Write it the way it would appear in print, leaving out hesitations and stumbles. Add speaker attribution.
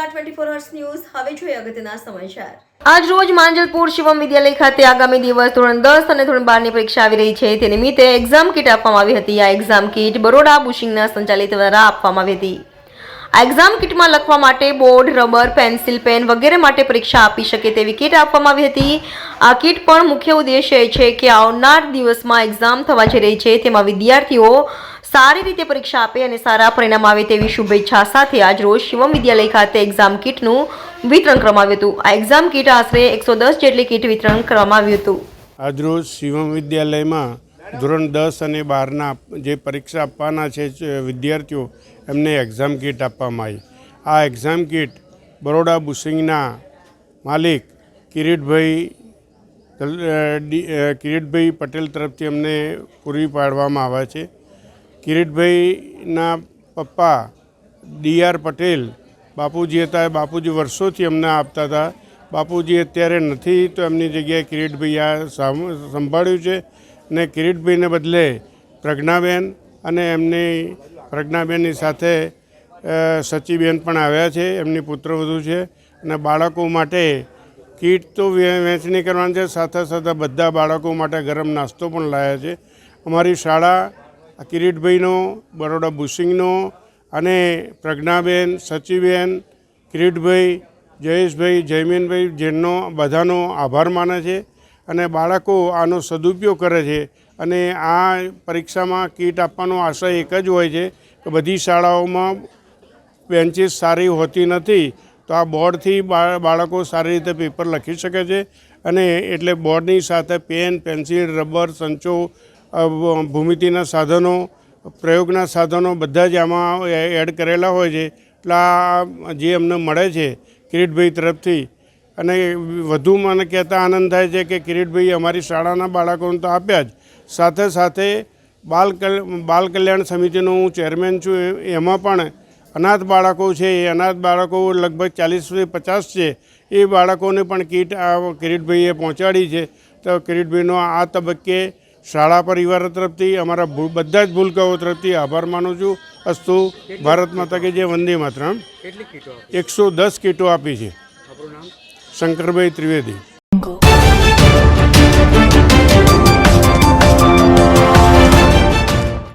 Speaker 1: નમસ્કાર 24 hertz news હવે જોઈએ અગત્યના સમાચાર।
Speaker 2: આજ રોજ માંજલપુર શિવમ વિદ્યાલય ખાતે આગામી દિવસ ધોરણ 10 અને ધોરણ 12 ની પરીક્ષા આવી રહી છે તે નિમિત્તે એક્ઝામ કીટ આપવામાં આવી હતી। આ એક્ઝામ કીટ બરોડા બુશિંગના સંચાલિત દ્વારા આપવામાં આવી હતી। આ એક્ઝામ કીટમાં લખવા માટે બોર્ડ, રબર, પેન્સિલ, પેન વગેરે માટે પરીક્ષા આપી શકે તેવી કીટ આપવામાં આવી હતી। આ કીટ પણ મુખ્ય ઉદ્દેશ્ય એ છે કે આવનાર દિવસમાં એક્ઝામ થવા જઈ રહી છે તેમાં વિદ્યાર્થીઓ સારી રીતે પરીક્ષા આપે અને સારા પરિણામ આવે તેવી શુભેચ્છા સાથે આજ રોજ શિવમ વિદ્યાલય ખાતે એક્ઝામ કીટનું વિતરણ કરવામાં આવ્યું હતું। આ એક્ઝામ કીટ આશરે 110 જેટલી કીટ વિતરણ કરવામાં આવ્યું હતું।
Speaker 3: આજ રોજ શિવમ વિદ્યાલયમાં ધોરણ 10 અને 12ના જે પરીક્ષા આપવાના છે વિદ્યાર્થીઓ એમને એક્ઝામ કીટ આપવામાં આવી। આ એક્ઝામ કીટ બરોડા બુશિંગના માલિક કિરીટભાઈ પટેલ તરફથી અમને પૂરી પાડવામાં આવે છે। કિરીટભાઈના પપ્પા DR પટેલ બાપુજી હતા। બાપુજી વર્ષોથી અમને આપતા હતા। બાપુજી અત્યારે નથી તો એમની જગ્યાએ કિરીટભાઈ આ સંભાળ્યું છે ને કિરીટભાઈને બદલે પ્રજ્ઞાબેન અને એમની પ્રજ્ઞાબેનની સાથે સચીબેન પણ આવ્યા છે, એમની પુત્રવધુ છે અને બાળકો માટે કીટ તો વહેંચણી કરવાની છે, સાથે સાથે બધા બાળકો માટે ગરમ નાસ્તો પણ લાવ્યા છે। અમારી શાળા કિરીટભાઈનો, બરોડા બુશિંગનો અને પ્રજ્ઞાબેન, સચીબેન, કિરીટભાઈ, જયેશભાઈ, જયમીનભાઈ જેનો બધાનો આભાર માને છે અને બાળકો આનો સદુપયોગ કરે છે। અને આ પરીક્ષામાં કીટ આપવાનો આશય એક જ હોય છે કે બધી શાળાઓમાં બેન્ચીસ સારી હોતી નથી, તો આ બોર્ડથી બાળકો સારી રીતે પેપર લખી શકે છે અને એટલે બોર્ડની સાથે પેન, પેન્સિલ, રબર, સંચો, ભૂમિતિના સાધનો, પ્રયોગના સાધનો બધા જ આમાં એડ કરેલા હોય છે। એટલે આ જે અમને મળે છે કિરીટભાઈ તરફથી અને વધુ મને કહેતા આનંદ થાય છે કે કિરીટભાઈ અમારી શાળાના બાળકોને તો આપ્યા જ, સાથે સાથે બાલ કલ્યાણ સમિતિનો હું ચેરમેન છું, એમાં પણ અનાથ બાળકો છે, એ અનાથ બાળકો લગભગ 40-50 છે, એ બાળકોને પણ કીટ આ કિરીટભાઈએ પહોંચાડી છે। તો કિરીટભાઈનો આ તબક્કે શાળા પરિવાર તરફથી અમારા બધા જ ભૂલકાઓ તરફથી આભાર માનું છું। અસ્તુ ભારત માતા કે જય, વંદે માતરમ। 110 કીટો આપી છે। શંકરભાઈ ત્રિવેદી।